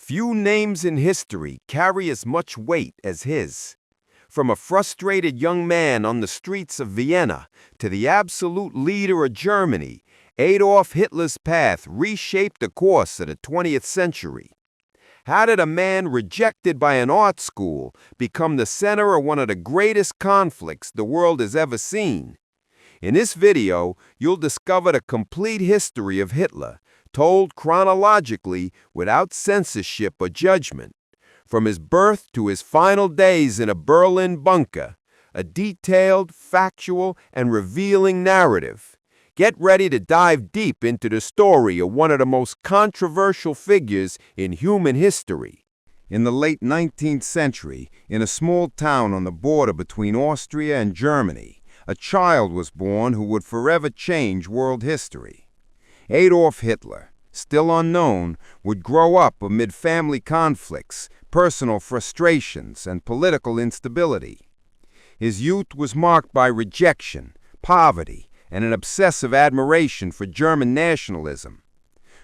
Few names in history carry as much weight as his. From a frustrated young man on the streets of Vienna to the absolute leader of Germany, Adolf Hitler's path reshaped the course of the 20th century. How did a man rejected by an art school become the center of one of the greatest conflicts the world has ever seen? In this video, you'll discover the complete history of Hitler, told chronologically without censorship or judgment. From his birth to his final days in a Berlin bunker, a detailed, factual, and revealing narrative. Get ready to dive deep into the story of one of the most controversial figures in human history. In the late 19th century, in a small town on the border between Austria and Germany, a child was born who would forever change world history. Adolf Hitler, still unknown, would grow up amid family conflicts, personal frustrations, and political instability. His youth was marked by rejection, poverty, and an obsessive admiration for German nationalism.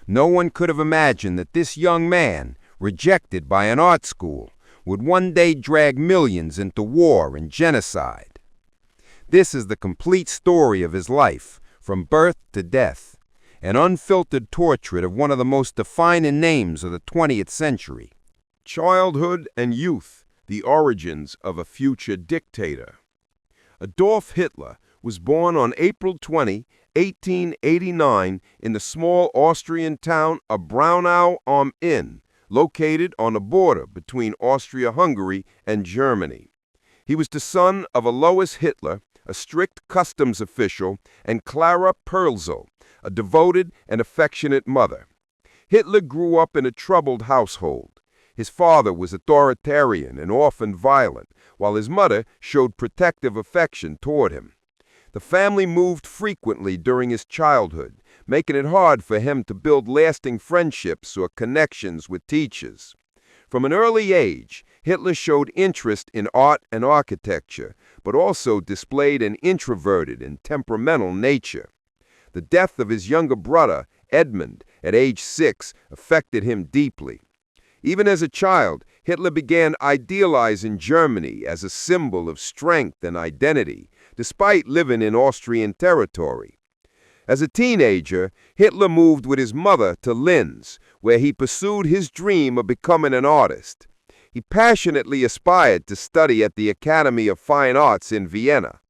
No one could have imagined that this young man, rejected by an art school, would one day drag millions into war and genocide. This is the complete story of his life, from birth to death, an unfiltered portrait of one of the most defining names of the 20th century. Childhood and youth, the origins of a future dictator. Adolf Hitler was born on April 20, 1889, in the small Austrian town of Braunau am Inn, located on the border between Austria-Hungary and Germany. He was the son of Alois Hitler, a strict customs official, and Clara Perlzel, a devoted and affectionate mother. Hitler grew up in a troubled household. His father was authoritarian and often violent, while his mother showed protective affection toward him. The family moved frequently during his childhood, making it hard for him to build lasting friendships or connections with teachers. From an early age, Hitler showed interest in art and architecture, but also displayed an introverted and temperamental nature. The death of his younger brother, Edmund, at age 6, affected him deeply. Even as a child, Hitler began idealizing Germany as a symbol of strength and identity, despite living in Austrian territory. As a teenager, Hitler moved with his mother to Linz, where he pursued his dream of becoming an artist. He passionately aspired to study at the Academy of Fine Arts in Vienna.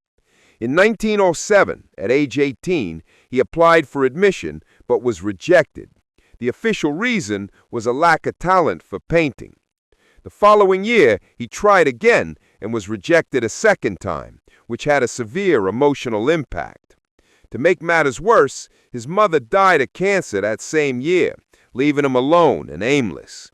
In 1907, at age 18, he applied for admission but was rejected. The official reason was a lack of talent for painting. The following year, he tried again and was rejected a second time, which had a severe emotional impact. To make matters worse, his mother died of cancer that same year, leaving him alone and aimless.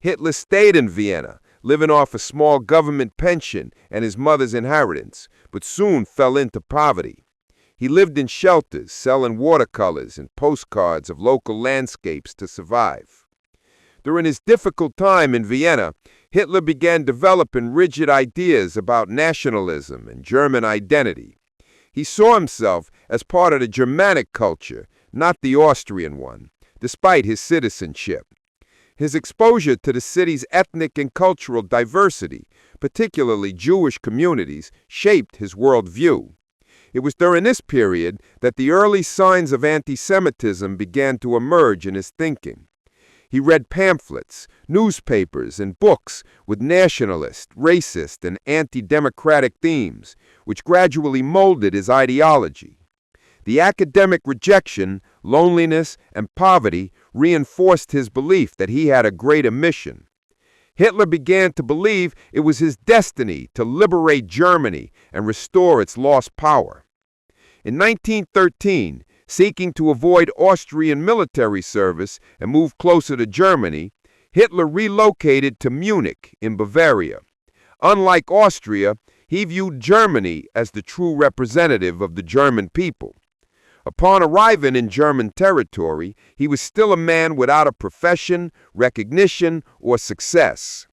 Hitler stayed in Vienna, living off a small government pension and his mother's inheritance, but soon fell into poverty. He lived in shelters, selling watercolors and postcards of local landscapes to survive. During his difficult time in Vienna, Hitler began developing rigid ideas about nationalism and German identity. He saw himself as part of the Germanic culture, not the Austrian one, despite his citizenship. His exposure to the city's ethnic and cultural diversity, particularly Jewish communities, shaped his worldview. It was during this period that the early signs of anti-Semitism began to emerge in his thinking. He read pamphlets, newspapers, and books with nationalist, racist, and anti-democratic themes, which gradually molded his ideology. The academic rejection, loneliness, and poverty reinforced his belief that he had a greater mission. Hitler began to believe it was his destiny to liberate Germany and restore its lost power. In 1913, seeking to avoid Austrian military service and move closer to Germany, Hitler relocated to Munich in Bavaria. Unlike Austria, he viewed Germany as the true representative of the German people. Upon arriving in German territory, he was still a man without a profession, recognition, or success.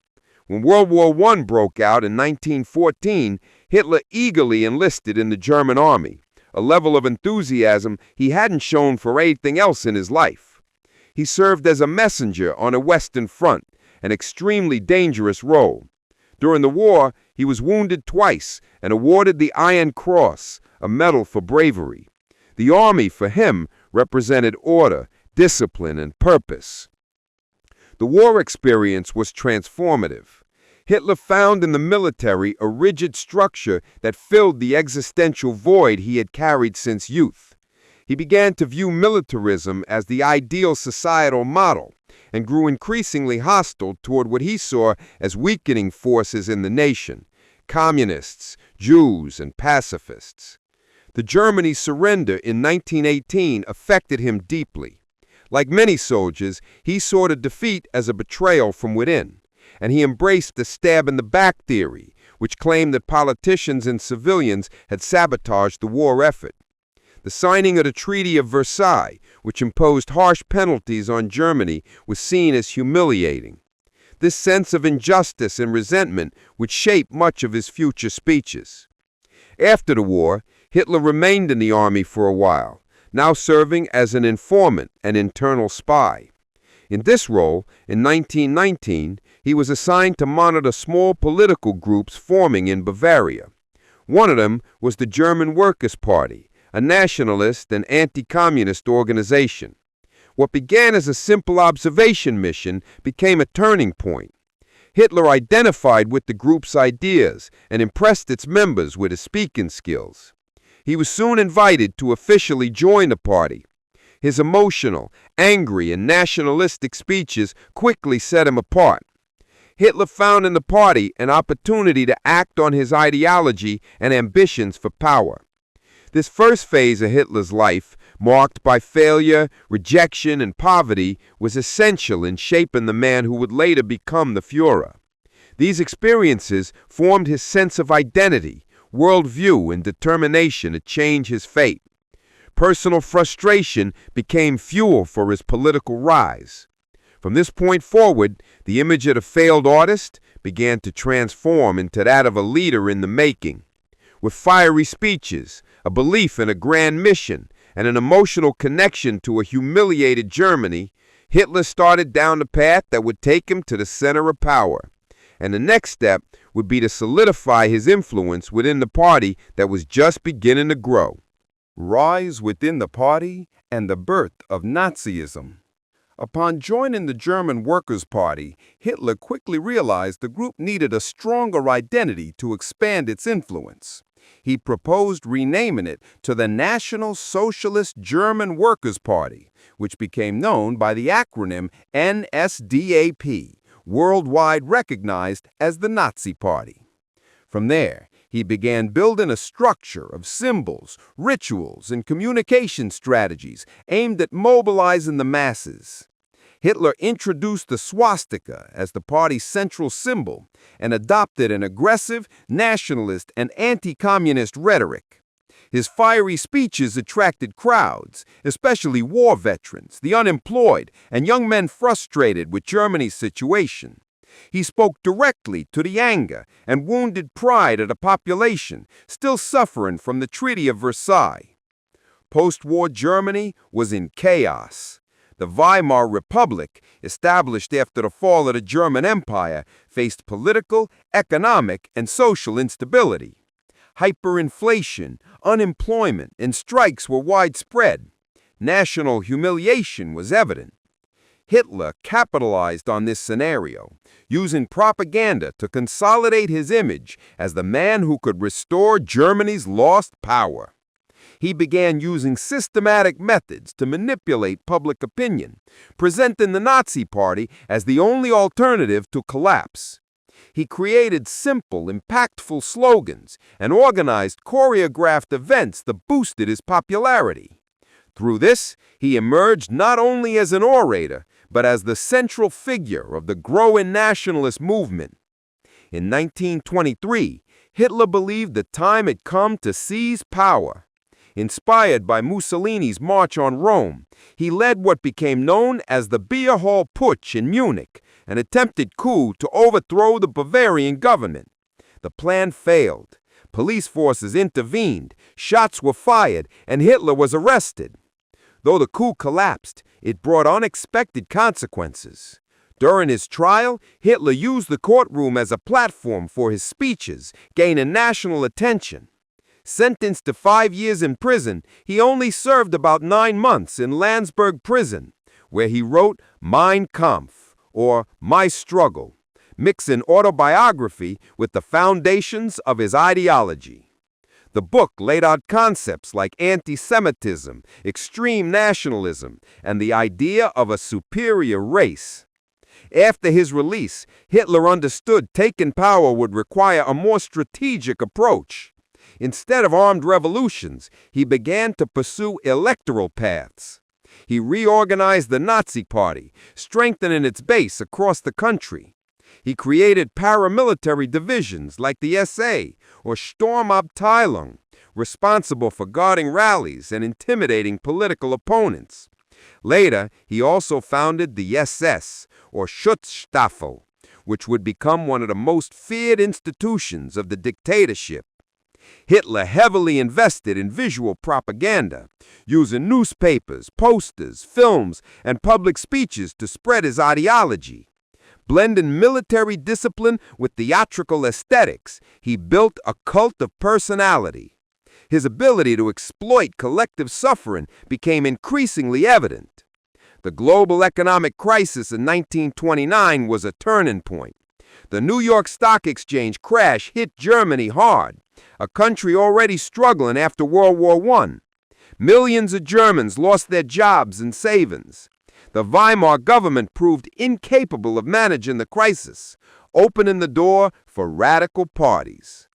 When World War I broke out in 1914, Hitler eagerly enlisted in the German army, a level of enthusiasm he hadn't shown for anything else in his life. He served as a messenger on a Western front an extremely dangerous role. During the war, he was wounded twice and awarded the Iron Cross, a medal for bravery. The army, for him, represented order, discipline, and purpose. The war experience was transformative. Hitler found in the military a rigid structure that filled the existential void he had carried since youth. He began to view militarism as the ideal societal model and grew increasingly hostile toward what he saw as weakening forces in the nation: communists, Jews, and pacifists. The Germany surrender in 1918 affected him deeply. Like many soldiers, he saw the defeat as a betrayal from within, and he embraced the stab-in-the-back theory, which claimed that politicians and civilians had sabotaged the war effort. The signing of the Treaty of Versailles, which imposed harsh penalties on Germany, was seen as humiliating. This sense of injustice and resentment would shape much of his future speeches. After the war, Hitler remained in the army for a while, now serving as an informant and internal spy. In this role, in 1919, he was assigned to monitor small political groups forming in Bavaria. One of them was the German Workers' Party, a nationalist and anti-communist organization. What began as a simple observation mission became a turning point. Hitler identified with the group's ideas and impressed its members with his speaking skills. He was soon invited to officially join the party. His emotional, angry, and nationalistic speeches quickly set him apart. Hitler found in the party an opportunity to act on his ideology and ambitions for power. This first phase of Hitler's life, marked by failure, rejection, and poverty, was essential in shaping the man who would later become the Führer. These experiences formed his sense of identity, worldview, and determination to change his fate. Personal frustration became fuel for his political rise. From this point forward, the image of the failed artist began to transform into that of a leader in the making. With fiery speeches, a belief in a grand mission, and an emotional connection to a humiliated Germany, Hitler started down the path that would take him to the center of power. And the next step would be to solidify his influence within the party that was just beginning to grow. Rise within the party and the birth of Nazism. Upon joining the German Workers' Party, Hitler quickly realized the group needed a stronger identity to expand its influence. He proposed renaming it to the National Socialist German Workers' Party, which became known by the acronym NSDAP, worldwide recognized as the Nazi Party. From there, he began building a structure of symbols, rituals, and communication strategies aimed at mobilizing the masses. Hitler introduced the swastika as the party's central symbol and adopted an aggressive, nationalist, and anti-communist rhetoric. His fiery speeches attracted crowds, especially war veterans, the unemployed, and young men frustrated with Germany's situation. He spoke directly to the anger and wounded pride of the population, still suffering from the Treaty of Versailles. Post-war Germany was in chaos. The Weimar Republic, established after the fall of the German Empire, faced political, economic, and social instability. Hyperinflation, unemployment, and strikes were widespread. National humiliation was evident. Hitler capitalized on this scenario, using propaganda to consolidate his image as the man who could restore Germany's lost power. He began using systematic methods to manipulate public opinion, presenting the Nazi Party as the only alternative to collapse. He created simple, impactful slogans and organized choreographed events that boosted his popularity. Through this, he emerged not only as an orator, but as the central figure of the growing nationalist movement. In 1923, Hitler believed the time had come to seize power. Inspired by Mussolini's March on Rome, he led what became known as the Beer Hall Putsch in Munich, an attempted coup to overthrow the Bavarian government. The plan failed. Police forces intervened, shots were fired, and Hitler was arrested. Though the coup collapsed, it brought unexpected consequences. During his trial, Hitler used the courtroom as a platform for his speeches, gaining national attention. Sentenced to 5 years in prison, he only served about 9 months in Landsberg prison, where he wrote Mein Kampf, or My Struggle, mixing autobiography with the foundations of his ideology. The book laid out concepts like anti-Semitism, extreme nationalism, and the idea of a superior race. After his release, Hitler understood taking power would require a more strategic approach. Instead of armed revolutions, he began to pursue electoral paths. He reorganized the Nazi Party, strengthening its base across the country. He created paramilitary divisions like the SA or Sturmabteilung, responsible for guarding rallies and intimidating political opponents. Later, he also founded the SS, or Schutzstaffel, which would become one of the most feared institutions of the dictatorship. Hitler heavily invested in visual propaganda, using newspapers, posters, films, and public speeches to spread his ideology. Blending military discipline with theatrical aesthetics, he built a cult of personality. His ability to exploit collective suffering became increasingly evident. The global economic crisis in 1929 was a turning point. The New York Stock Exchange crash hit Germany hard, a country already struggling after World War I. Millions of Germans lost their jobs and savings. The Weimar government proved incapable of managing the crisis, opening the door for radical parties.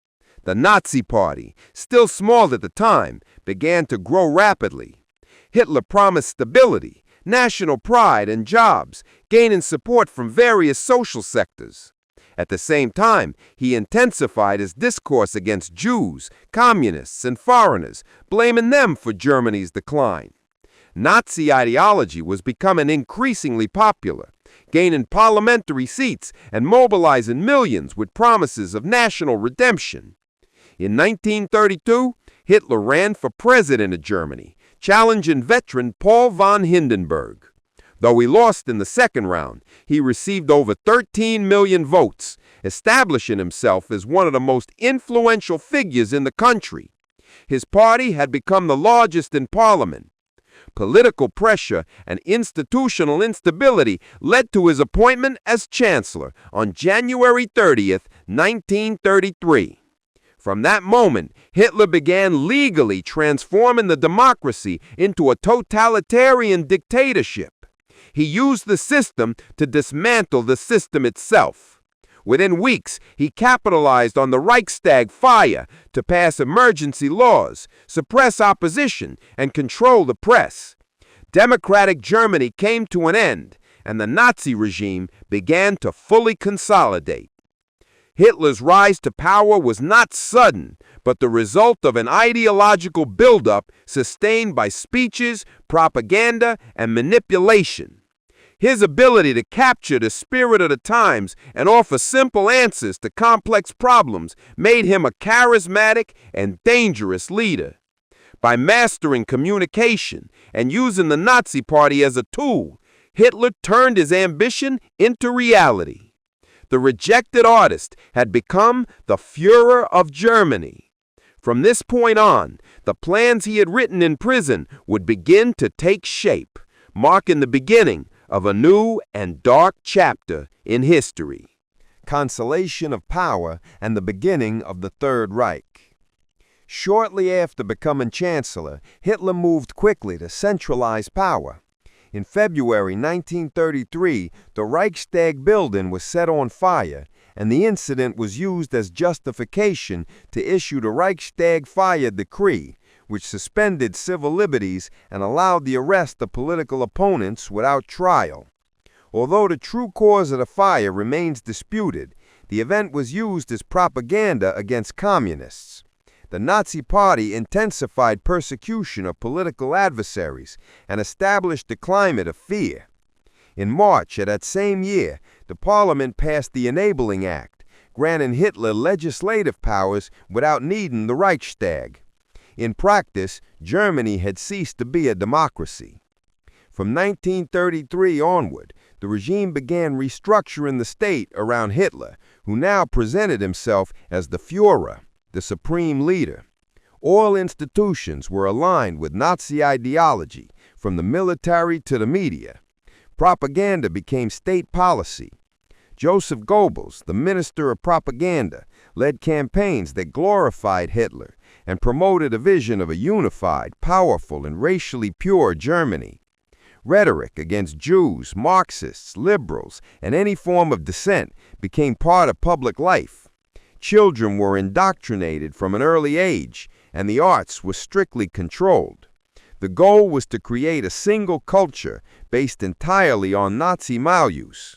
The Nazi Party, still small at the time, began to grow rapidly. Hitler promised stability, national pride, and jobs, gaining support from various social sectors. At the same time, he intensified his discourse against Jews, communists, and foreigners, blaming them for Germany's decline. Nazi ideology was becoming increasingly popular, gaining parliamentary seats and mobilizing millions with promises of national redemption. In 1932, Hitler ran for president of Germany, challenging veteran Paul von Hindenburg. Though he lost in the second round, he received over 13 million votes, establishing himself as one of the most influential figures in the country. His party had become the largest in parliament. Political pressure and institutional instability led to his appointment as chancellor on January 30th, 1933. From that moment, Hitler began legally transforming the democracy into a totalitarian dictatorship. He used the system to dismantle the system itself. Within weeks, he capitalized on the Reichstag fire to pass emergency laws, suppress opposition, and control the press. Democratic Germany came to an end, and the Nazi regime began to fully consolidate. Hitler's rise to power was not sudden, but the result of an ideological buildup sustained by speeches, propaganda, and manipulation. His ability to capture the spirit of the times and offer simple answers to complex problems made him a charismatic and dangerous leader. By mastering communication and using the Nazi Party as a tool, Hitler turned his ambition into reality. The rejected artist had become the Führer of Germany. From this point on, the plans he had written in prison would begin to take shape, marking the beginning of a new and dark chapter in history. Consolidation of power and the beginning of the Third Reich. Shortly after becoming chancellor, Hitler moved quickly to centralize power. In February 1933, the Reichstag building was set on fire, and the incident was used as justification to issue the Reichstag Fire Decree, which suspended civil liberties and allowed the arrest of political opponents without trial. Although the true cause of the fire remains disputed, the event was used as propaganda against communists. The Nazi Party intensified persecution of political adversaries and established a climate of fear. In March of that same year, the Parliament passed the Enabling Act, granting Hitler legislative powers without needing the Reichstag. In practice, Germany had ceased to be a democracy. From 1933 onward, the regime began restructuring the state around Hitler, who now presented himself as the Führer, the supreme leader. All institutions were aligned with Nazi ideology, from the military to the media. Propaganda became state policy. Joseph Goebbels, the minister of propaganda, led campaigns that glorified Hitler and promoted a vision of a unified, powerful, and racially pure Germany. Rhetoric against Jews, Marxists, liberals, and any form of dissent became part of public life. Children were indoctrinated from an early age, and the arts were strictly controlled. The goal was to create a single culture based entirely on Nazi malus.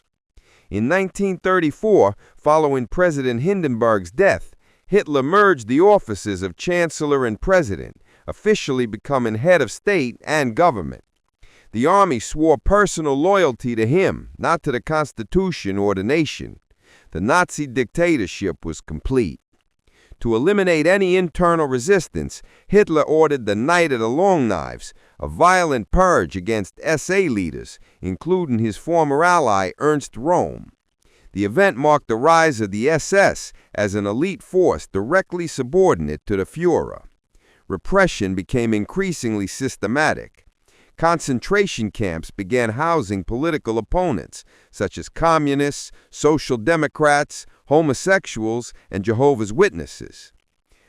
In 1934, following President Hindenburg's death, Hitler merged the offices of Chancellor and President, officially becoming head of state and government. The army swore personal loyalty to him, not to the Constitution or the nation. The Nazi dictatorship was complete. To eliminate any internal resistance, Hitler ordered the Night of the Long Knives, a violent purge against SA leaders, including his former ally Ernst Röhm. The event marked the rise of the SS as an elite force directly subordinate to the Führer. Repression became increasingly systematic. Concentration camps began housing political opponents, such as communists, social democrats, homosexuals, and Jehovah's Witnesses.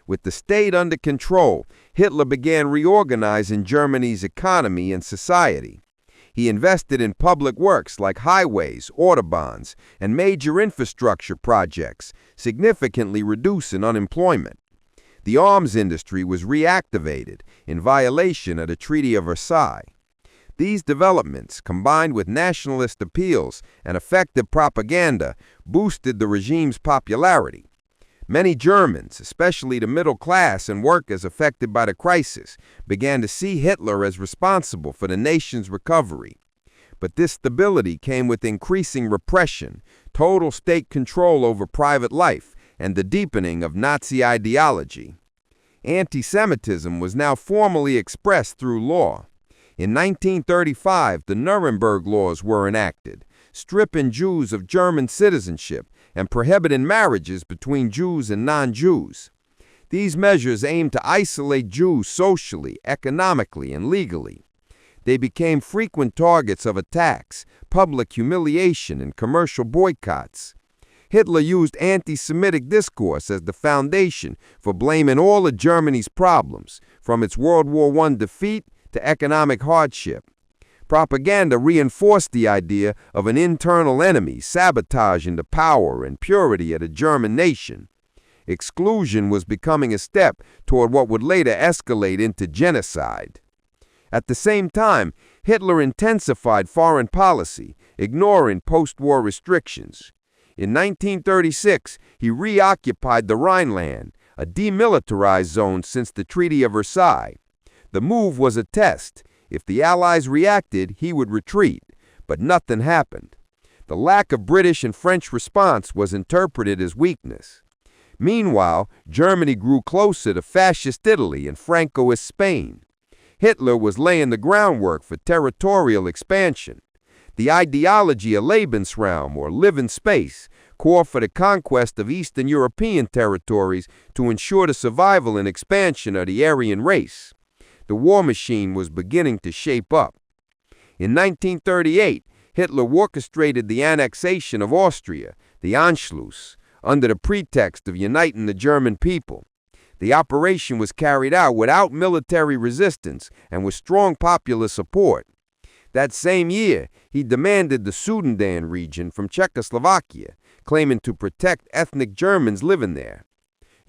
With the state under control, Hitler began reorganizing Germany's economy and society. He invested in public works like highways, autobahns, and major infrastructure projects, significantly reducing unemployment. The arms industry was reactivated in violation of the Treaty of Versailles. These developments, combined with nationalist appeals and effective propaganda, boosted the regime's popularity. Many Germans, especially the middle class and workers affected by the crisis, began to see Hitler as responsible for the nation's recovery. But this stability came with increasing repression, total state control over private life, and the deepening of Nazi ideology. Anti-Semitism was now formally expressed through law. In 1935, the Nuremberg Laws were enacted, stripping Jews of German citizenship and prohibiting marriages between Jews and non-Jews. These measures aimed to isolate Jews socially, economically, and legally. They became frequent targets of attacks, public humiliation, and commercial boycotts. Hitler used anti-Semitic discourse as the foundation for blaming all of Germany's problems, from its World War I defeat to economic hardship. Propaganda reinforced the idea of an internal enemy sabotaging the power and purity of the German nation. Exclusion was becoming a step toward what would later escalate into genocide. At the same time, Hitler intensified foreign policy, ignoring post-war restrictions. In 1936, he reoccupied the Rhineland, a demilitarized zone since the Treaty of Versailles. The move was a test. If the Allies reacted, he would retreat, but nothing happened. The lack of British and French response was interpreted as weakness. Meanwhile, Germany grew closer to fascist Italy and Francoist Spain. Hitler was laying the groundwork for territorial expansion. The ideology of Lebensraum, or live in space, called for the conquest of Eastern European territories to ensure the survival and expansion of the Aryan race. The war machine was beginning to shape up. In 1938, Hitler orchestrated the annexation of Austria, the Anschluss, under the pretext of uniting the German people. The operation was carried out without military resistance and with strong popular support. That same year, he demanded the Sudetenland region from Czechoslovakia, claiming to protect ethnic Germans living there.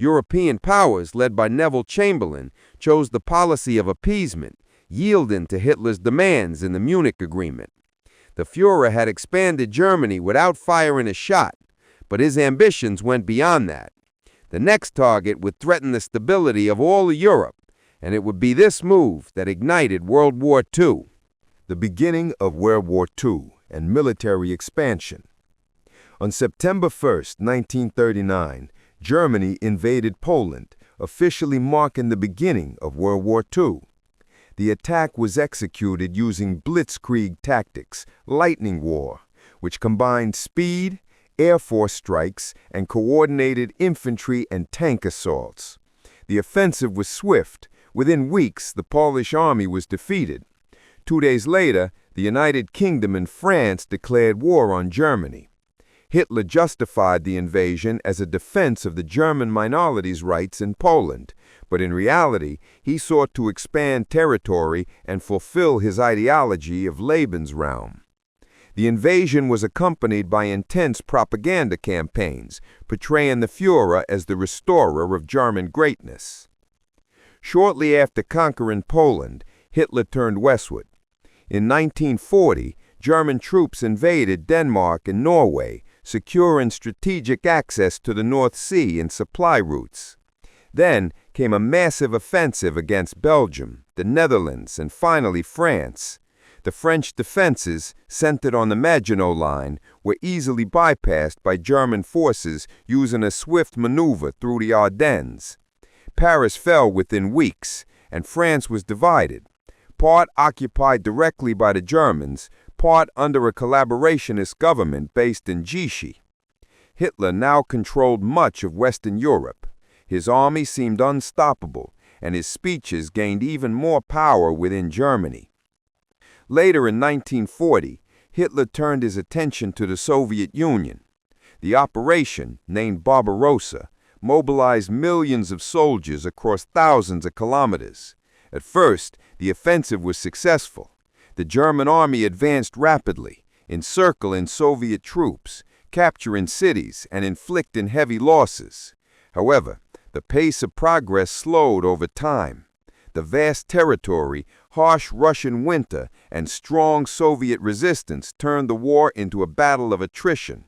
European powers, led by Neville Chamberlain, chose the policy of appeasement, yielding to Hitler's demands in the Munich Agreement. The Führer had expanded Germany without firing a shot, but his ambitions went beyond that. The next target would threaten the stability of all of Europe, and it would be this move that ignited World War II. The beginning of World War II and military expansion. On September 1, 1939, Germany invaded Poland, officially marking the beginning of World War II. The attack was executed using blitzkrieg tactics, lightning war, which combined speed, Air Force strikes, and coordinated infantry and tank assaults. The offensive was swift. Within weeks, the Polish army was defeated. 2 days later, the United Kingdom and France declared war on Germany. Hitler justified the invasion as a defense of the German minorities' rights in Poland, but in reality, he sought to expand territory and fulfill his ideology of Lebensraum. The invasion was accompanied by intense propaganda campaigns, portraying the Führer as the restorer of German greatness. Shortly after conquering Poland, Hitler turned westward. In 1940, German troops invaded Denmark and Norway, securing strategic access to the North Sea and supply routes. Then came a massive offensive against Belgium, the Netherlands, and finally France. The French defenses, centered on the Maginot Line, were easily bypassed by German forces using a swift maneuver through the Ardennes. Paris fell within weeks, and France was divided, part occupied directly by the Germans, part under a collaborationist government based in Vichy. Hitler now controlled much of Western Europe. His army seemed unstoppable, and his speeches gained even more power within Germany. Later in 1940, Hitler turned his attention to the Soviet Union. The operation, named Barbarossa, mobilized millions of soldiers across thousands of kilometers. At first, the offensive was successful. The German army advanced rapidly, encircling Soviet troops, capturing cities, and inflicting heavy losses. However, the pace of progress slowed over time. The vast territory, harsh Russian winter, and strong Soviet resistance turned the war into a battle of attrition.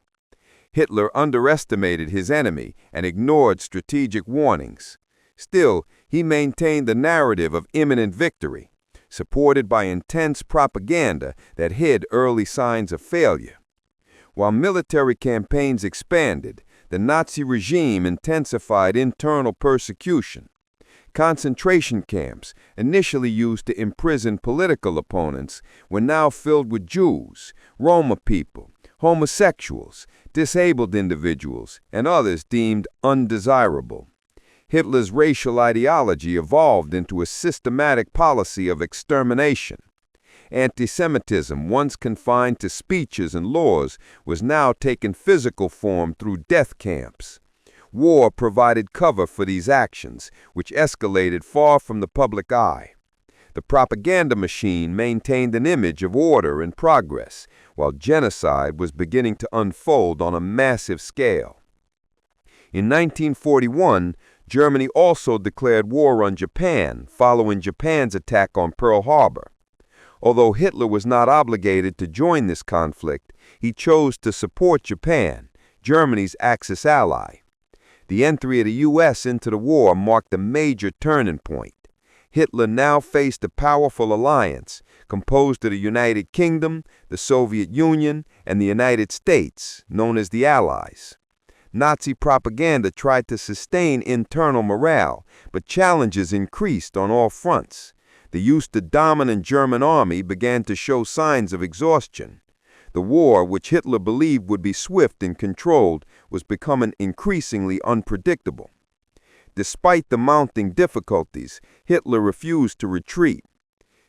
Hitler underestimated his enemy and ignored strategic warnings. Still, he maintained the narrative of imminent victory, supported by intense propaganda that hid early signs of failure. While military campaigns expanded, the Nazi regime intensified internal persecution. Concentration camps, initially used to imprison political opponents, were now filled with Jews, Roma people, homosexuals, disabled individuals, and others deemed undesirable. Hitler's racial ideology evolved into a systematic policy of extermination. Anti-Semitism, once confined to speeches and laws, was now taking physical form through death camps. War provided cover for these actions, which escalated far from the public eye. The propaganda machine maintained an image of order and progress, while genocide was beginning to unfold on a massive scale. In 1941, Germany also declared war on Japan following Japan's attack on Pearl Harbor. Although Hitler was not obligated to join this conflict, he chose to support Japan, Germany's Axis ally. The entry of the U.S. into the war marked a major turning point. Hitler now faced a powerful alliance composed of the United Kingdom, the Soviet Union, and the United States, known as the Allies. Nazi propaganda tried to sustain internal morale, but challenges increased on all fronts. The used to dominant German army began to show signs of exhaustion. The war, which Hitler believed would be swift and controlled, was becoming increasingly unpredictable. Despite the mounting difficulties, Hitler refused to retreat.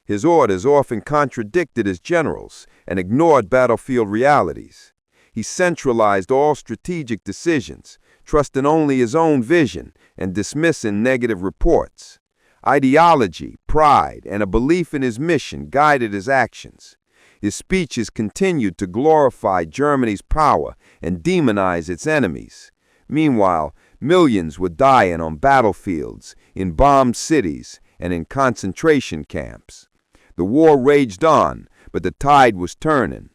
His orders often contradicted his generals and ignored battlefield realities. He centralized all strategic decisions, trusting only his own vision and dismissing negative reports. Ideology, pride, and a belief in his mission guided his actions. His speeches continued to glorify Germany's power and demonize its enemies. Meanwhile, millions were dying on battlefields, in bombed cities, and in concentration camps. The war raged on, but the tide was turning.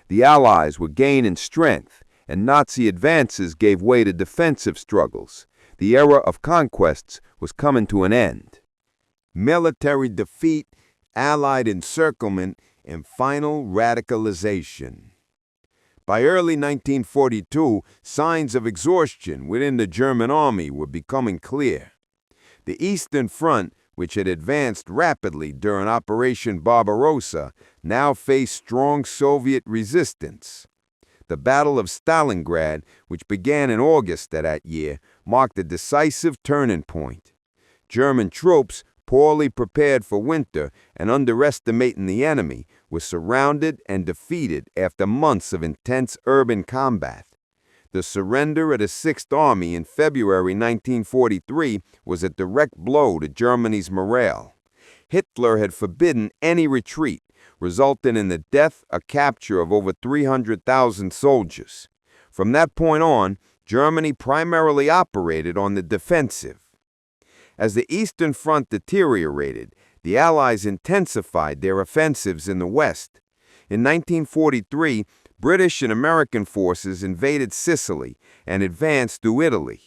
The Allies were gaining strength, and Nazi advances gave way to defensive struggles. The era of conquests was coming to an end. Military defeat, Allied encirclement, and final radicalization. By early 1942, signs of exhaustion within the German army were becoming clear. The Eastern Front, which had advanced rapidly during Operation Barbarossa, now faced strong Soviet resistance. The Battle of Stalingrad, which began in August of that year, marked a decisive turning point. German troops, poorly prepared for winter and underestimating the enemy, were surrounded and defeated after months of intense urban combat. The surrender of the Sixth Army in February 1943 was a direct blow to Germany's morale. Hitler had forbidden any retreat, resulting in the death or capture of over 300,000 soldiers. From that point on, Germany primarily operated on the defensive. As the Eastern Front deteriorated, the Allies intensified their offensives in the West. In 1943, British and American forces invaded Sicily and advanced through Italy.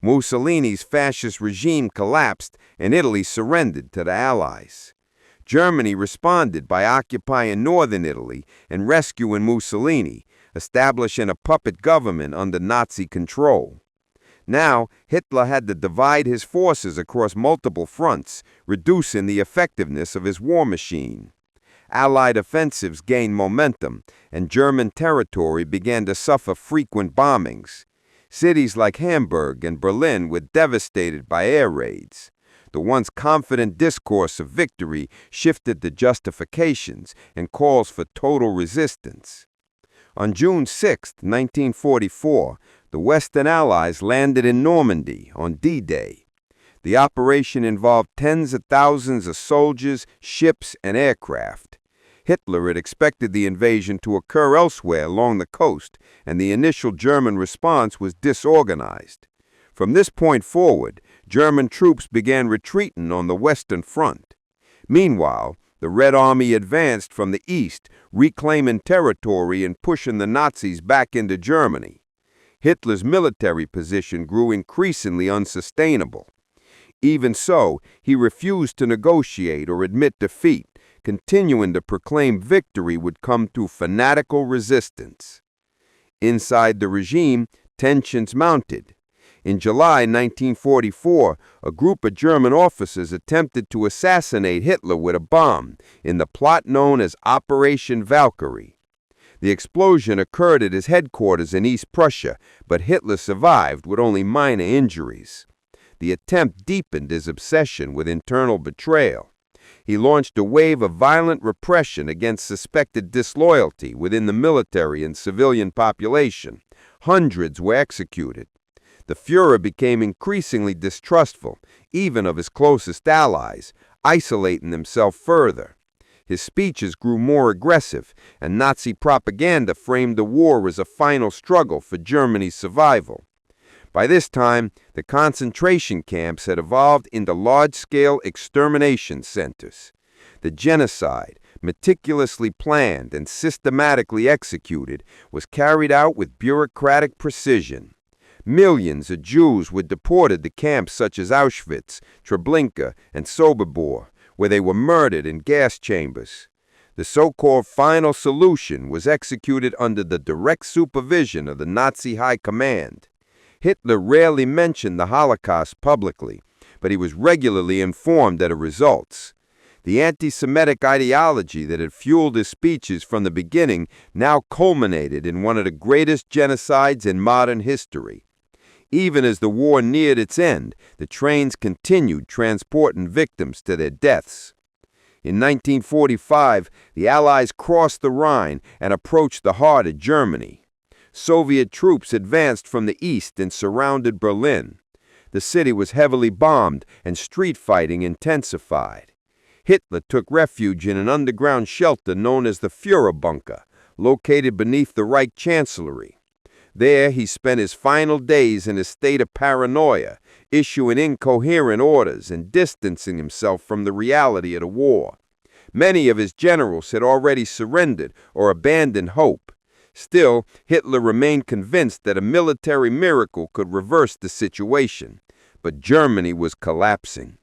Mussolini's fascist regime collapsed and Italy surrendered to the Allies. Germany responded by occupying northern Italy and rescuing Mussolini, establishing a puppet government under Nazi control. Now, Hitler had to divide his forces across multiple fronts, reducing the effectiveness of his war machine. Allied offensives gained momentum, and German territory began to suffer frequent bombings. Cities like Hamburg and Berlin were devastated by air raids. The once confident discourse of victory shifted to justifications and calls for total resistance. On June 6, 1944, the Western Allies landed in Normandy on D-Day. The operation involved tens of thousands of soldiers, ships, and aircraft. Hitler had expected the invasion to occur elsewhere along the coast, and the initial German response was disorganized. From this point forward, German troops began retreating on the Western Front. Meanwhile, the Red Army advanced from the east, reclaiming territory and pushing the Nazis back into Germany. Hitler's military position grew increasingly unsustainable. Even so, he refused to negotiate or admit defeat, continuing to proclaim victory would come through fanatical resistance. Inside the regime, tensions mounted. In July 1944, a group of German officers attempted to assassinate Hitler with a bomb in the plot known as Operation Valkyrie. The explosion occurred at his headquarters in East Prussia, but Hitler survived with only minor injuries. The attempt deepened his obsession with internal betrayal. He launched a wave of violent repression against suspected disloyalty within the military and civilian population. Hundreds were executed. The Führer became increasingly distrustful, even of his closest allies, isolating himself further. His speeches grew more aggressive, and Nazi propaganda framed the war as a final struggle for Germany's survival. By this time, the concentration camps had evolved into large-scale extermination centers. The genocide, meticulously planned and systematically executed, was carried out with bureaucratic precision. Millions of Jews were deported to camps such as Auschwitz, Treblinka, and Sobibor, where they were murdered in gas chambers. The so-called final solution was executed under the direct supervision of the Nazi High Command. Hitler rarely mentioned the Holocaust publicly, but he was regularly informed of the results. The anti-Semitic ideology that had fueled his speeches from the beginning now culminated in one of the greatest genocides in modern history. Even as the war neared its end, the trains continued transporting victims to their deaths. In 1945, the Allies crossed the Rhine and approached the heart of Germany. Soviet troops advanced from the east and surrounded Berlin. The city was heavily bombed and street fighting intensified. Hitler took refuge in an underground shelter known as the Führer bunker, located beneath the Reich Chancellery. There, he spent his final days in a state of paranoia, issuing incoherent orders and distancing himself from the reality of the war. Many of his generals had already surrendered or abandoned hope. Still, Hitler remained convinced that a military miracle could reverse the situation. But Germany was collapsing.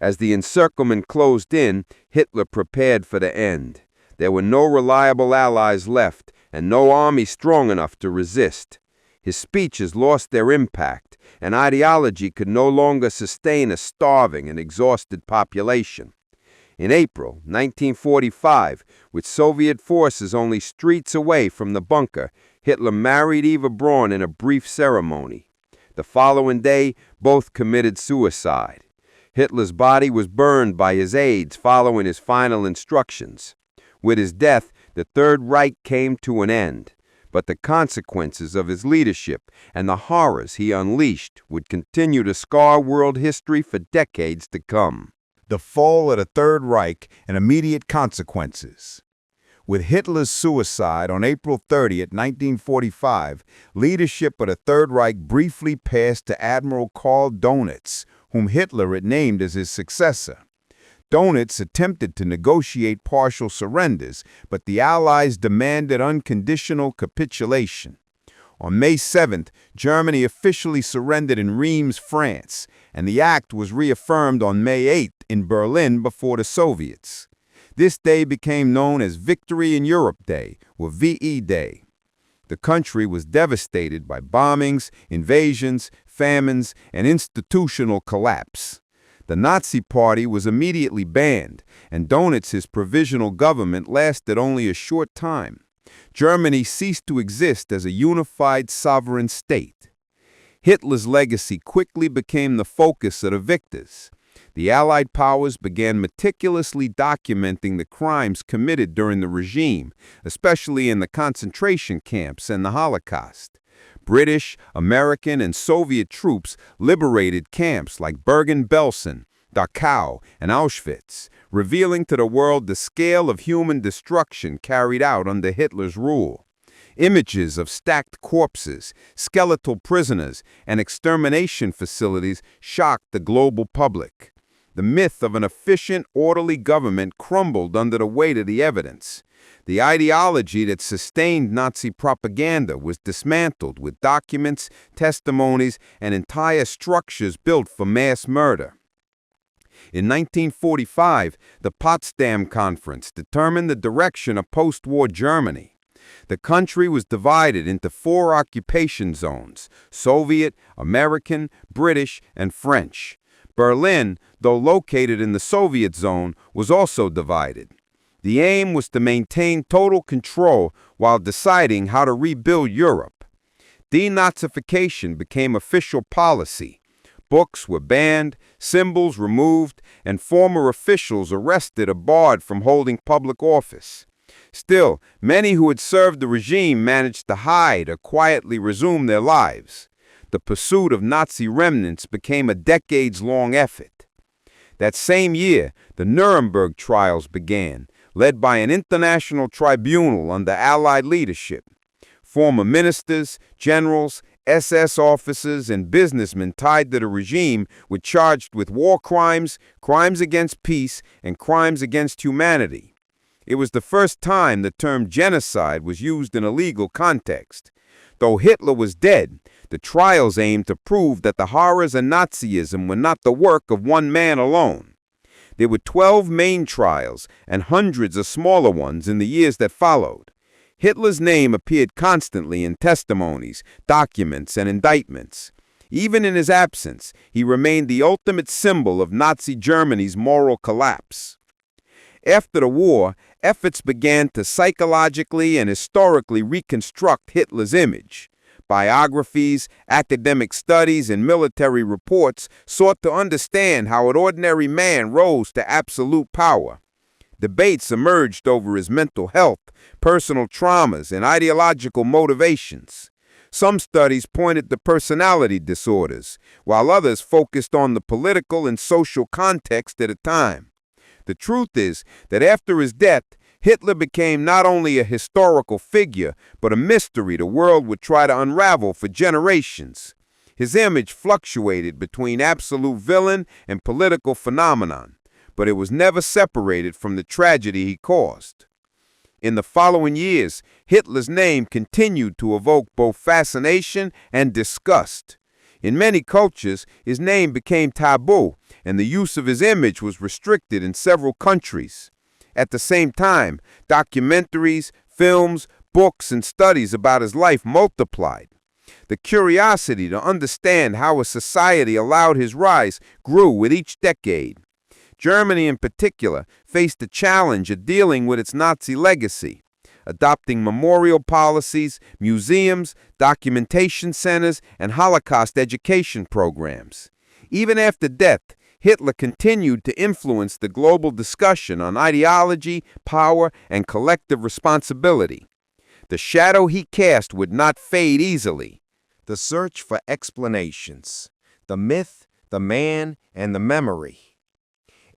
As the encirclement closed in, Hitler prepared for the end. There were no reliable allies left, and no army strong enough to resist. His speeches lost their impact, and ideology could no longer sustain a starving and exhausted population. In April 1945, with Soviet forces only streets away from the bunker, Hitler married Eva Braun in a brief ceremony. The following day, both committed suicide. Hitler's body was burned by his aides following his final instructions. With his death, the Third Reich came to an end, but the consequences of his leadership and the horrors he unleashed would continue to scar world history for decades to come. The fall of the Third Reich and immediate consequences. With Hitler's suicide on April 30, 1945, leadership of the Third Reich briefly passed to Admiral Karl Dönitz, whom Hitler had named as his successor. Dönitz attempted to negotiate partial surrenders, but the Allies demanded unconditional capitulation. On May 7th, Germany officially surrendered in Reims, France, and the act was reaffirmed on May 8th in Berlin before the Soviets. This day became known as Victory in Europe Day, or VE Day. The country was devastated by bombings, invasions, famines, and institutional collapse. The Nazi Party was immediately banned, and Dönitz's provisional government lasted only a short time. Germany ceased to exist as a unified sovereign state. Hitler's legacy quickly became the focus of the victors. The Allied powers began meticulously documenting the crimes committed during the regime, especially in the concentration camps and the Holocaust. British, American, and Soviet troops liberated camps like Bergen-Belsen, Dachau, and Auschwitz, revealing to the world the scale of human destruction carried out under Hitler's rule. Images of stacked corpses, skeletal prisoners, and extermination facilities shocked the global public. The myth of an efficient, orderly government crumbled under the weight of the evidence. The ideology that sustained Nazi propaganda was dismantled with documents, testimonies, and entire structures built for mass murder. In 1945, the Potsdam Conference determined the direction of post-war Germany. The country was divided into 4 occupation zones: Soviet, American, British, and French. Berlin, though located in the Soviet zone, was also divided. The aim was to maintain total control while deciding how to rebuild Europe. Denazification became official policy. Books were banned, symbols removed, and former officials arrested or barred from holding public office. Still, many who had served the regime managed to hide or quietly resume their lives. The pursuit of Nazi remnants became a decades-long effort. That same year, the Nuremberg trials began, led by an international tribunal under Allied leadership. Former ministers, generals, SS officers, and businessmen tied to the regime were charged with war crimes, crimes against peace, and crimes against humanity. It was the first time the term genocide was used in a legal context. Though Hitler was dead, the trials aimed to prove that the horrors of Nazism were not the work of one man alone. There were 12 main trials and hundreds of smaller ones in the years that followed. Hitler's name appeared constantly in testimonies, documents, and indictments. Even in his absence, he remained the ultimate symbol of Nazi Germany's moral collapse. After the war, efforts began to psychologically and historically reconstruct Hitler's image. Biographies, academic studies, and military reports sought to understand how an ordinary man rose to absolute power. Debates emerged over his mental health, personal traumas, and ideological motivations. Some studies pointed to personality disorders, while others focused on the political and social context at the time. The truth is that after his death, Hitler became not only a historical figure, but a mystery the world would try to unravel for generations. His image fluctuated between absolute villain and political phenomenon, but it was never separated from the tragedy he caused. In the following years, Hitler's name continued to evoke both fascination and disgust. In many cultures, his name became taboo, and the use of his image was restricted in several countries. At the same time, documentaries, films, books, and studies about his life multiplied. The curiosity to understand how a society allowed his rise grew with each decade. Germany in particular faced the challenge of dealing with its Nazi legacy. adopting memorial policies, museums, documentation centers, and Holocaust education programs. Even after death, Hitler continued to influence the global discussion on ideology, power, and collective responsibility. The shadow he cast would not fade easily. The search for explanations. The myth, the man, and the memory.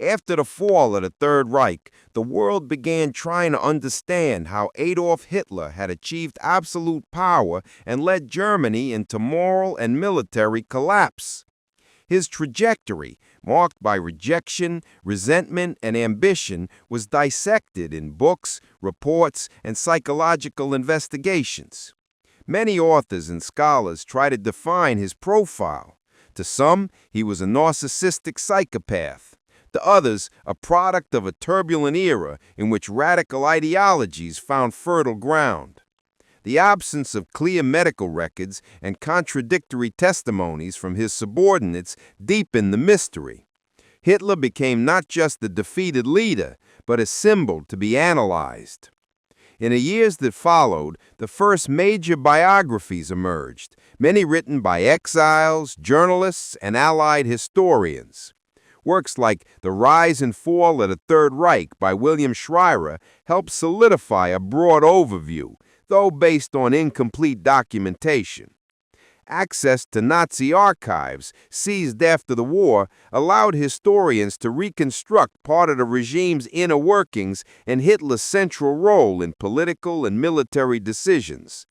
After the fall of the Third Reich, the world began trying to understand how Adolf Hitler had achieved absolute power and led Germany into moral and military collapse. His trajectory, marked by rejection, resentment, and ambition, was dissected in books, reports, and psychological investigations. Many authors and scholars try to define his profile. To some, he was a narcissistic psychopath. To others, a product of a turbulent era in which radical ideologies found fertile ground. The absence of clear medical records and contradictory testimonies from his subordinates deepened the mystery. Hitler became not just the defeated leader, but a symbol to be analyzed. In the years that followed, the first major biographies emerged, many written by exiles, journalists, and Allied historians. Works like The Rise and Fall of the Third Reich by William Schreier helped solidify a broad overview, though based on incomplete documentation. Access to Nazi archives, seized after the war, allowed historians to reconstruct part of the regime's inner workings and Hitler's central role in political and military decisions.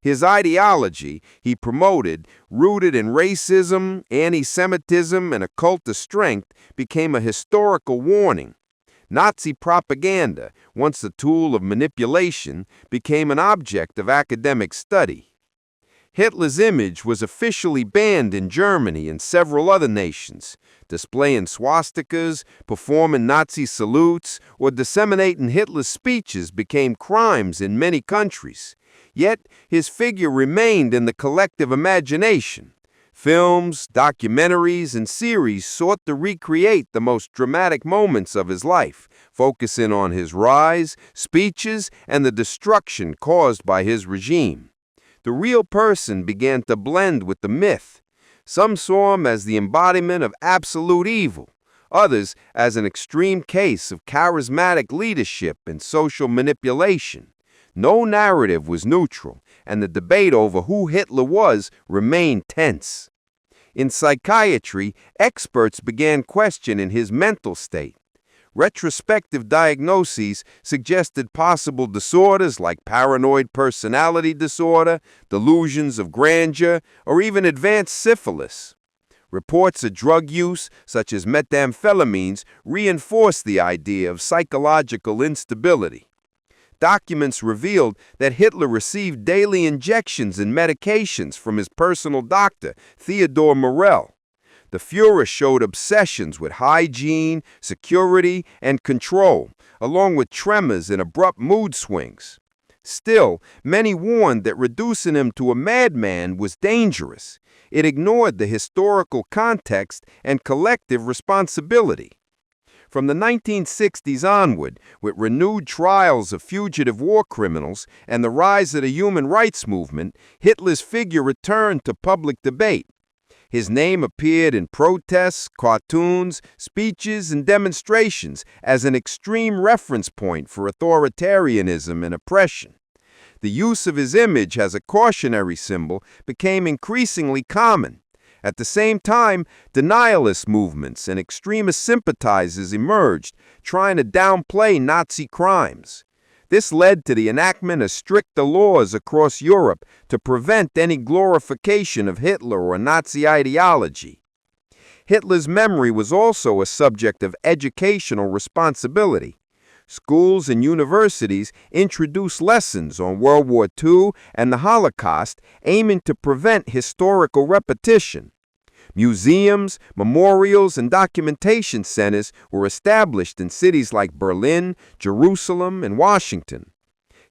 His ideology, he promoted, rooted in racism, anti-Semitism, and a cult of strength, became a historical warning. Nazi propaganda, once a tool of manipulation, became an object of academic study. Hitler's image was officially banned in Germany and several other nations. Displaying swastikas, performing Nazi salutes, or disseminating Hitler's speeches became crimes in many countries. Yet his figure remained in the collective imagination. Films, documentaries, and series sought to recreate the most dramatic moments of his life, focusing on his rise, speeches, and the destruction caused by his regime. The real person began to blend with the myth. Some saw him as the embodiment of absolute evil, others as an extreme case of charismatic leadership and social manipulation. No narrative was neutral, and the debate over who Hitler was remained tense. In psychiatry, experts began questioning his mental state. Retrospective diagnoses suggested possible disorders like paranoid personality disorder, delusions of grandeur, or even advanced syphilis. Reports of drug use, such as methamphetamines, reinforced the idea of psychological instability. Documents revealed that Hitler received daily injections and medications from his personal doctor, Theodor Morell. The Führer showed obsessions with hygiene, security, and control, along with tremors and abrupt mood swings. Still, many warned that reducing him to a madman was dangerous. It ignored the historical context and collective responsibility. From the 1960s onward, with renewed trials of fugitive war criminals and the rise of the human rights movement, Hitler's figure returned to public debate. His name appeared in protests, cartoons, speeches, and demonstrations as an extreme reference point for authoritarianism and oppression. The use of his image as a cautionary symbol became increasingly common. At the same time, denialist movements and extremist sympathizers emerged, trying to downplay Nazi crimes. This led to the enactment of stricter laws across Europe to prevent any glorification of Hitler or Nazi ideology. Hitler's memory was also a subject of educational responsibility. Schools and universities introduced lessons on World War II and the Holocaust, aiming to prevent historical repetition. Museums, memorials, and documentation centers were established in cities like Berlin, Jerusalem, and Washington.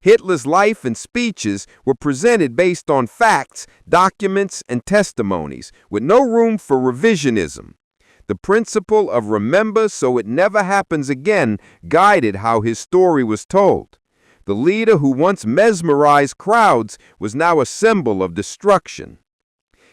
Hitler's life and speeches were presented based on facts, documents, and testimonies, with no room for revisionism. The principle of remember so it never happens again guided how his story was told. The leader who once mesmerized crowds was now a symbol of destruction.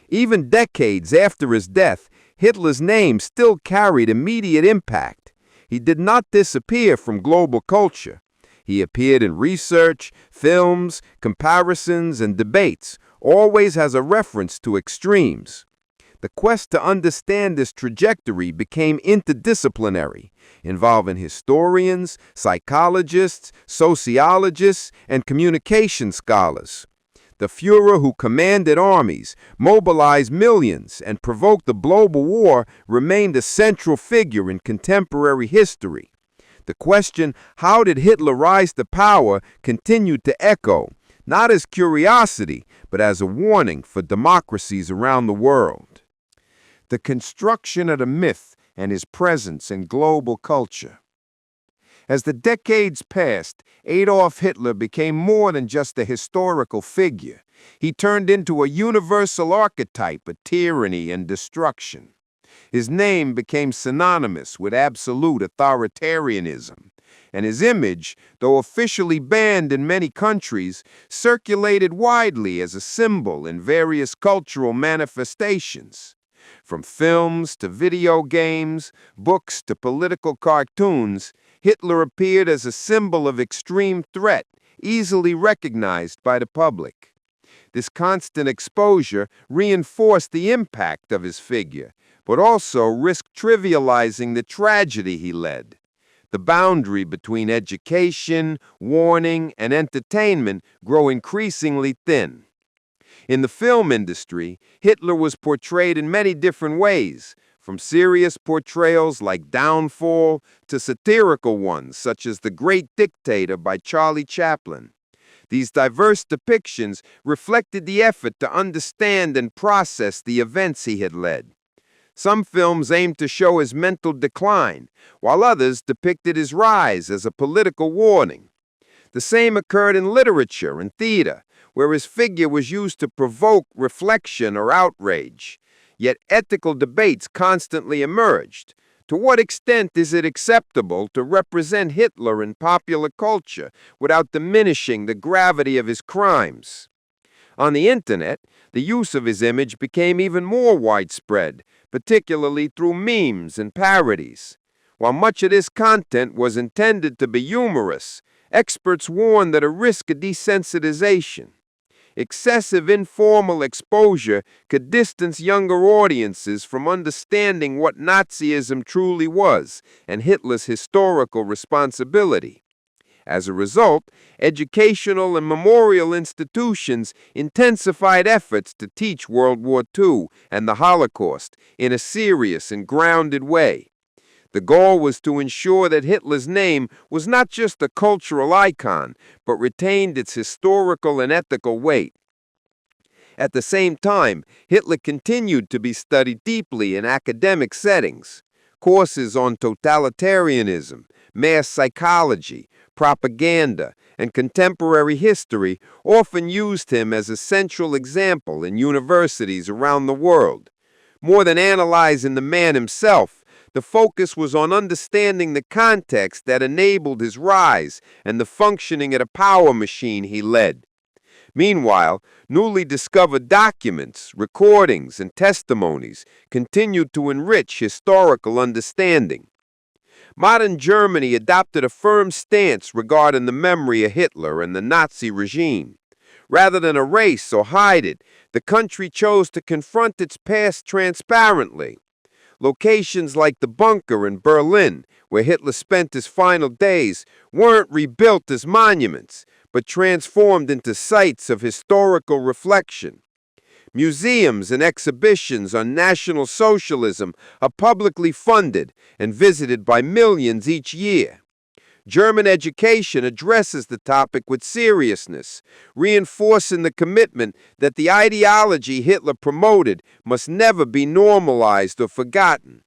Even decades after his death, Hitler's name still carried immediate impact. He did not disappear from global culture. He appeared in research, films, comparisons, and debates, always as a reference to extremes. The quest to understand this trajectory became interdisciplinary, involving historians, psychologists, sociologists, and communication scholars. The Führer who commanded armies, mobilized millions, and provoked the global war remained a central figure in contemporary history. The question, how did Hitler rise to power, continued to echo, not as curiosity, but as a warning for democracies around the world. The construction of the myth and his presence in global culture. As the decades passed, Adolf Hitler became more than just a historical figure. He turned into a universal archetype of tyranny and destruction. His name became synonymous with absolute authoritarianism, and his image, though officially banned in many countries, circulated widely as a symbol in various cultural manifestations. From films to video games, books to political cartoons, Hitler appeared as a symbol of extreme threat, easily recognized by the public. This constant exposure reinforced the impact of his figure, but also risked trivializing the tragedy he led. The boundary between education, warning, and entertainment grew increasingly thin. In the film industry, Hitler was portrayed in many different ways, from serious portrayals like Downfall to satirical ones such as The Great Dictator by Charlie Chaplin. These diverse depictions reflected the effort to understand and process the events he had led. Some films aimed to show his mental decline, while others depicted his rise as a political warning. The same occurred in literature and theater, where his figure was used to provoke reflection or outrage. Yet ethical debates constantly emerged. To what extent is it acceptable to represent Hitler in popular culture without diminishing the gravity of his crimes? On the internet, the use of his image became even more widespread, particularly through memes and parodies. While much of this content was intended to be humorous, experts warned that a risk of desensitization. Excessive informal exposure could distance younger audiences from understanding what Nazism truly was and Hitler's historical responsibility. As a result, educational and memorial institutions intensified efforts to teach World War II and the Holocaust in a serious and grounded way. The goal was to ensure that Hitler's name was not just a cultural icon, but retained its historical and ethical weight. At the same time, Hitler continued to be studied deeply in academic settings. Courses on totalitarianism, mass psychology, propaganda, and contemporary history often used him as a central example in universities around the world. More than analyzing the man himself, the focus was on understanding the context that enabled his rise and the functioning of the power machine he led. Meanwhile, newly discovered documents, recordings, and testimonies continued to enrich historical understanding. Modern Germany adopted a firm stance regarding the memory of Hitler and the Nazi regime. Rather than erase or hide it, the country chose to confront its past transparently. Locations like the bunker in Berlin, where Hitler spent his final days, weren't rebuilt as monuments, but transformed into sites of historical reflection. Museums and exhibitions on National Socialism are publicly funded and visited by millions each year. German education addresses the topic with seriousness, reinforcing the commitment that the ideology Hitler promoted must never be normalized or forgotten.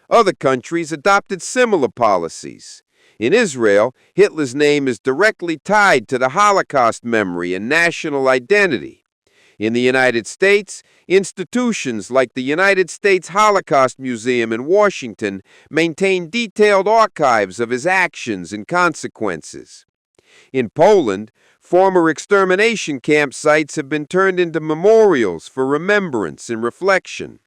Other countries adopted similar policies. In Israel, Hitler's name is directly tied to the Holocaust memory and national identity. In the United States, institutions like the United States Holocaust Museum in Washington maintain detailed archives of his actions and consequences. In Poland, former extermination camp sites have been turned into memorials for remembrance and reflection.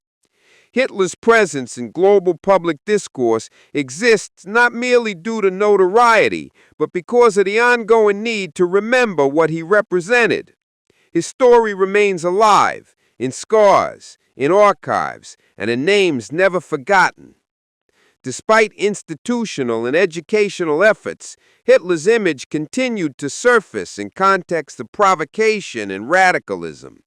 Hitler's presence in global public discourse exists not merely due to notoriety, but because of the ongoing need to remember what he represented. His story remains alive, in scars, in archives, and in names never forgotten. Despite institutional and educational efforts, Hitler's image continued to surface in contexts of provocation and radicalism.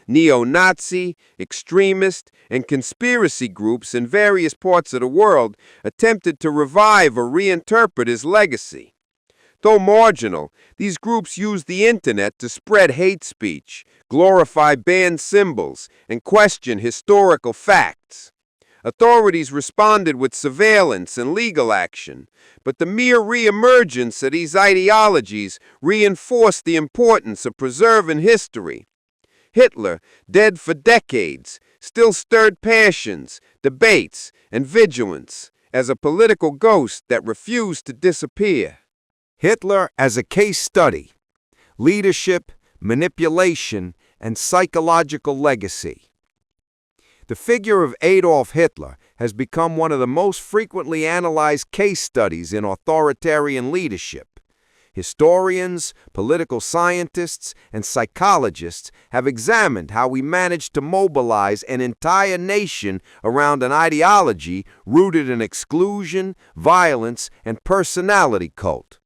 Neo-Nazi, extremist, and conspiracy groups in various parts of the world attempted to revive or reinterpret his legacy. Though marginal, these groups used the internet to spread hate speech, glorify banned symbols, and question historical facts. Authorities responded with surveillance and legal action, but the mere reemergence of these ideologies reinforced the importance of preserving history. Hitler, dead for decades, still stirred passions, debates, and vigilance as a political ghost that refused to disappear. Hitler as a case study: leadership, manipulation, and psychological legacy. The figure of Adolf Hitler has become one of the most frequently analyzed case studies in authoritarian leadership. Historians, political scientists, and psychologists have examined how he managed to mobilize an entire nation around an ideology rooted in exclusion, violence, and personality cult.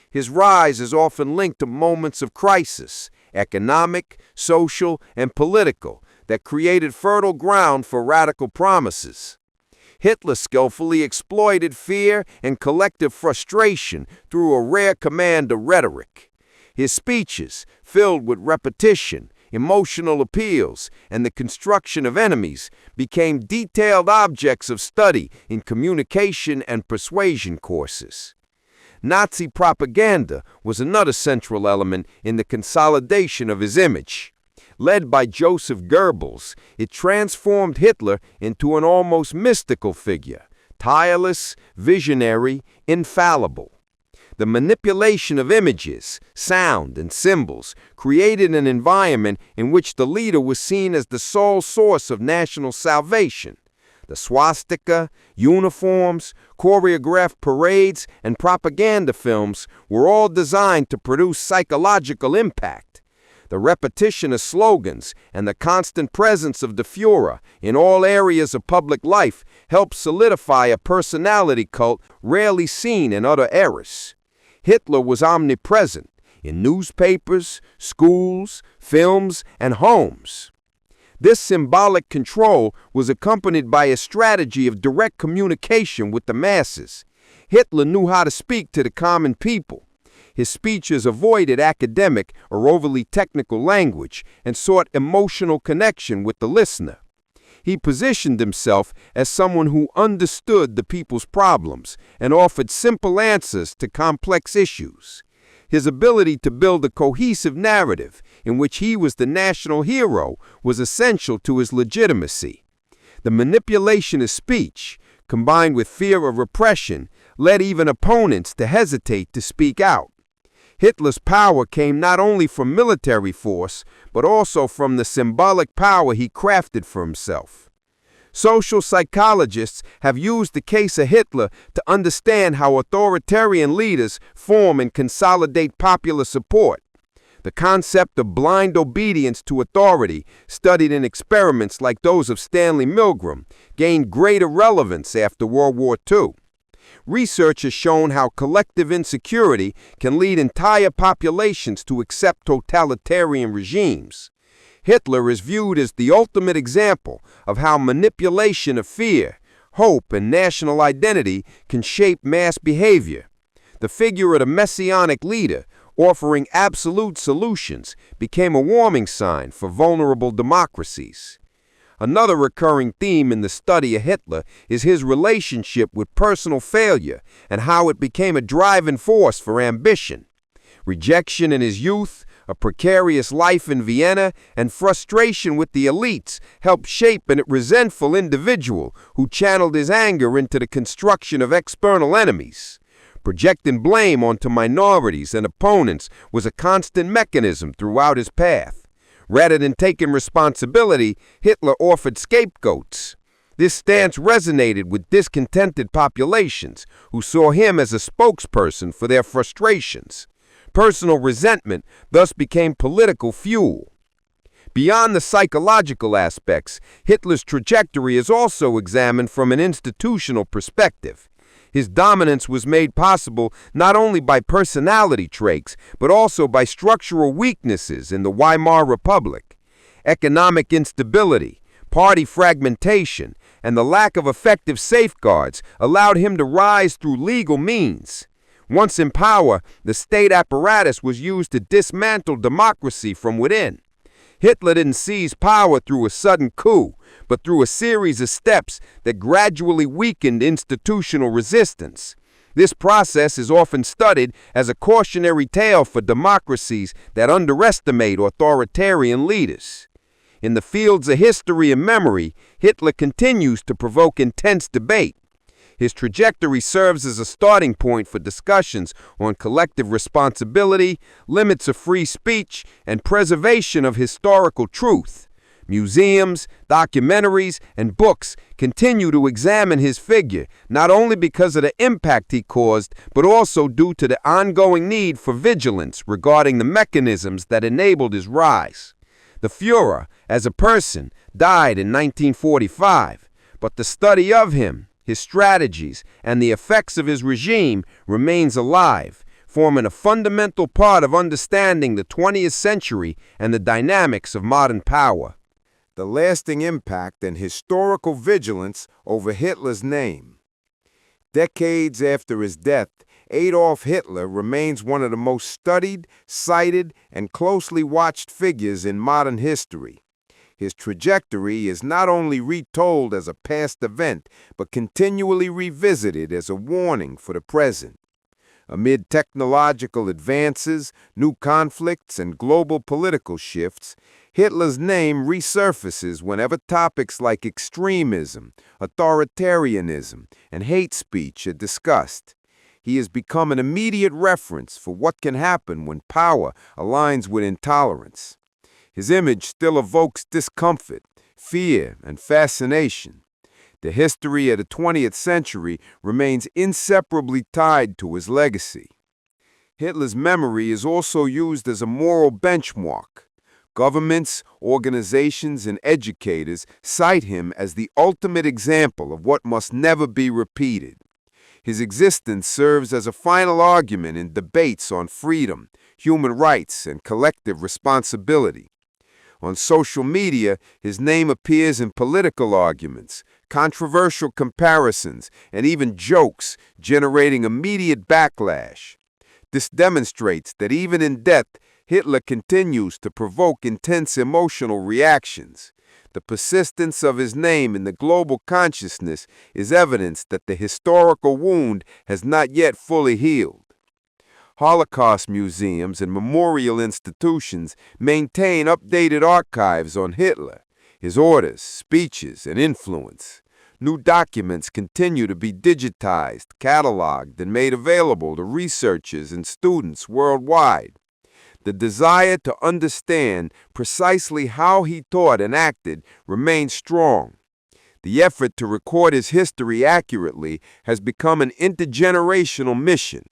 His rise is often linked to moments of crisis, economic, social, and political, that created fertile ground for radical promises. Hitler skillfully exploited fear and collective frustration through a rare command of rhetoric. His speeches, filled with repetition, emotional appeals, and the construction of enemies, became detailed objects of study in communication and persuasion courses. Nazi propaganda was another central element in the consolidation of his image. Led by Joseph Goebbels, it transformed Hitler into an almost mystical figure, tireless, visionary, infallible. The manipulation of images, sound, and symbols created an environment in which the leader was seen as the sole source of national salvation. The swastika, uniforms, choreographed parades, and propaganda films were all designed to produce psychological impact. The repetition of slogans and the constant presence of the Führer in all areas of public life helped solidify a personality cult rarely seen in other eras. Hitler was omnipresent in newspapers, schools, films, and homes. This symbolic control was accompanied by a strategy of direct communication with the masses. Hitler knew how to speak to the common people. His speeches avoided academic or overly technical language and sought emotional connection with the listener. He positioned himself as someone who understood the people's problems and offered simple answers to complex issues. His ability to build a cohesive narrative in which he was the national hero was essential to his legitimacy. The manipulation of speech, combined with fear of repression, led even opponents to hesitate to speak out. Hitler's power came not only from military force, but also from the symbolic power he crafted for himself. Social psychologists have used the case of Hitler to understand how authoritarian leaders form and consolidate popular support. The concept of blind obedience to authority, studied in experiments like those of Stanley Milgram, gained greater relevance after World War II. Research has shown how collective insecurity can lead entire populations to accept totalitarian regimes. Hitler is viewed as the ultimate example of how manipulation of fear, hope, and national identity can shape mass behavior. The figure of the messianic leader, offering absolute solutions, became a warning sign for vulnerable democracies. Another recurring theme in the study of Hitler is his relationship with personal failure and how it became a driving force for ambition. Rejection in his youth, a precarious life in Vienna, and frustration with the elites helped shape a resentful individual who channeled his anger into the construction of external enemies. Projecting blame onto minorities and opponents was a constant mechanism throughout his path. Rather than taking responsibility, Hitler offered scapegoats. This stance resonated with discontented populations who saw him as a spokesperson for their frustrations. Personal resentment thus became political fuel. Beyond the psychological aspects, Hitler's trajectory is also examined from an institutional perspective. His dominance was made possible not only by personality traits, but also by structural weaknesses in the Weimar Republic. Economic instability, party fragmentation, and the lack of effective safeguards allowed him to rise through legal means. Once in power, the state apparatus was used to dismantle democracy from within. Hitler didn't seize power through a sudden coup, but through a series of steps that gradually weakened institutional resistance. This process is often studied as a cautionary tale for democracies that underestimate authoritarian leaders. In the fields of history and memory, Hitler continues to provoke intense debate. His trajectory serves as a starting point for discussions on collective responsibility, limits of free speech, and preservation of historical truth. Museums, documentaries, and books continue to examine his figure, not only because of the impact he caused, but also due to the ongoing need for vigilance regarding the mechanisms that enabled his rise. The Führer, as a person, died in 1945, but the study of him, his strategies, and the effects of his regime remains alive, forming a fundamental part of understanding the 20th century and the dynamics of modern power. The lasting impact and historical vigilance over Hitler's name. Decades after his death, Adolf Hitler remains one of the most studied, cited, and closely watched figures in modern history. His trajectory is not only retold as a past event, but continually revisited as a warning for the present. Amid technological advances, new conflicts, and global political shifts, Hitler's name resurfaces whenever topics like extremism, authoritarianism, and hate speech are discussed. He has become an immediate reference for what can happen when power aligns with intolerance. His image still evokes discomfort, fear, and fascination. The history of the 20th century remains inseparably tied to his legacy. Hitler's memory is also used as a moral benchmark. Governments, organizations, and educators cite him as the ultimate example of what must never be repeated. His existence serves as a final argument in debates on freedom, human rights, and collective responsibility. On social media, his name appears in political arguments, controversial comparisons, and even jokes, generating immediate backlash. This demonstrates that even in death, Hitler continues to provoke intense emotional reactions. The persistence of his name in the global consciousness is evidence that the historical wound has not yet fully healed. Holocaust museums and memorial institutions maintain updated archives on Hitler, his orders, speeches, and influence. New documents continue to be digitized, cataloged, and made available to researchers and students worldwide. The desire to understand precisely how he thought and acted remains strong. The effort to record his history accurately has become an intergenerational mission.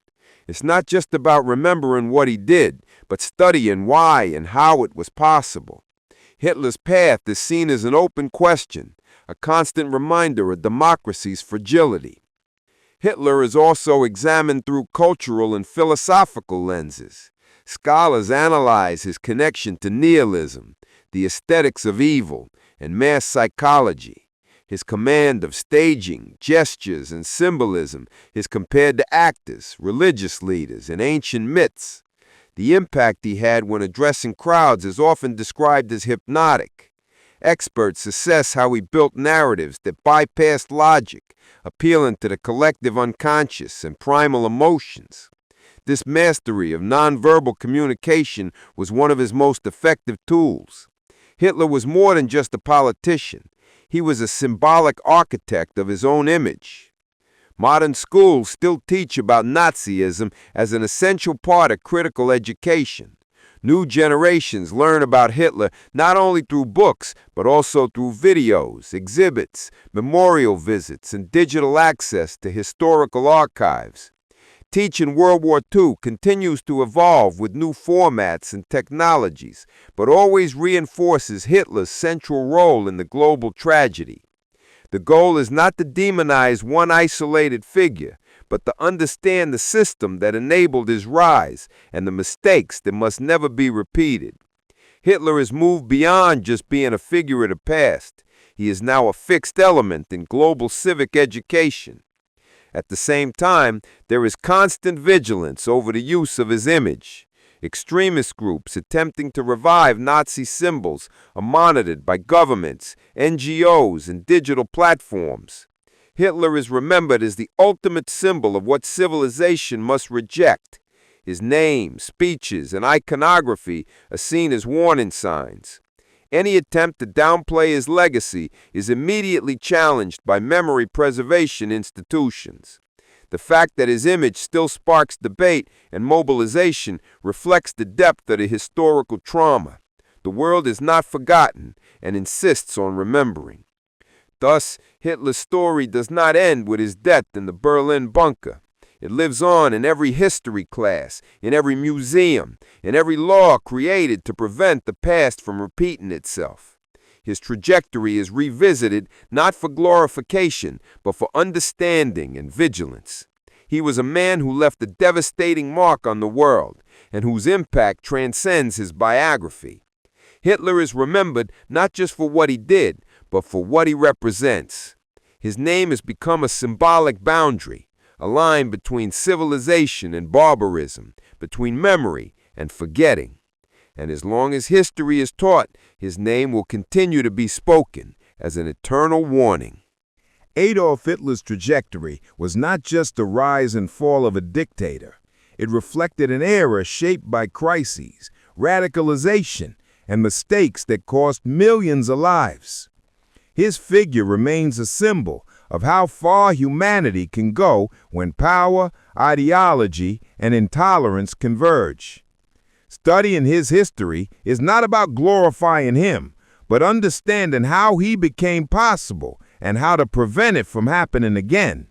It's not just about remembering what he did, but studying why and how it was possible. Hitler's path is seen as an open question, a constant reminder of democracy's fragility. Hitler is also examined through cultural and philosophical lenses. Scholars analyze his connection to nihilism, the aesthetics of evil, and mass psychology. His command of staging, gestures, and symbolism is compared to actors, religious leaders, and ancient myths. The impact he had when addressing crowds is often described as hypnotic. Experts assess how he built narratives that bypassed logic, appealing to the collective unconscious and primal emotions. This mastery of nonverbal communication was one of his most effective tools. Hitler was more than just a politician. He was a symbolic architect of his own image. Modern schools still teach about Nazism as an essential part of critical education. New generations learn about Hitler not only through books, but also through videos, exhibits, memorial visits, and digital access to historical archives. Teaching World War II continues to evolve with new formats and technologies, but always reinforces Hitler's central role in the global tragedy. The goal is not to demonize one isolated figure, but to understand the system that enabled his rise and the mistakes that must never be repeated. Hitler has moved beyond just being a figure of the past. He is now a fixed element in global civic education. At the same time, there is constant vigilance over the use of his image. Extremist groups attempting to revive Nazi symbols are monitored by governments, NGOs, and digital platforms. Hitler is remembered as the ultimate symbol of what civilization must reject. His name, speeches, and iconography are seen as warning signs. Any attempt to downplay his legacy is immediately challenged by memory preservation institutions. The fact that his image still sparks debate and mobilization reflects the depth of the historical trauma. The world is not forgotten and insists on remembering. Thus, Hitler's story does not end with his death in the Berlin bunker. It lives on in every history class, in every museum, in every law created to prevent the past from repeating itself. His trajectory is revisited not for glorification, but for understanding and vigilance. He was a man who left a devastating mark on the world, and whose impact transcends his biography. Hitler is remembered not just for what he did, but for what he represents. His name has become a symbolic boundary, a line between civilization and barbarism, between memory and forgetting. And as long as history is taught, his name will continue to be spoken as an eternal warning. Adolf Hitler's trajectory was not just the rise and fall of a dictator. It reflected an era shaped by crises, radicalization, and mistakes that cost millions of lives. His figure remains a symbol of how far humanity can go when power, ideology, and intolerance converge. Studying his history is not about glorifying him, but understanding how he became possible and how to prevent it from happening again.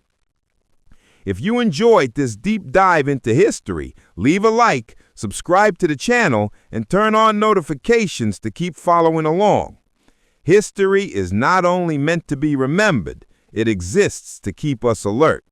If you enjoyed this deep dive into history, leave a like, subscribe to the channel, and turn on notifications to keep following along. History is not only meant to be remembered, it exists to keep us alert.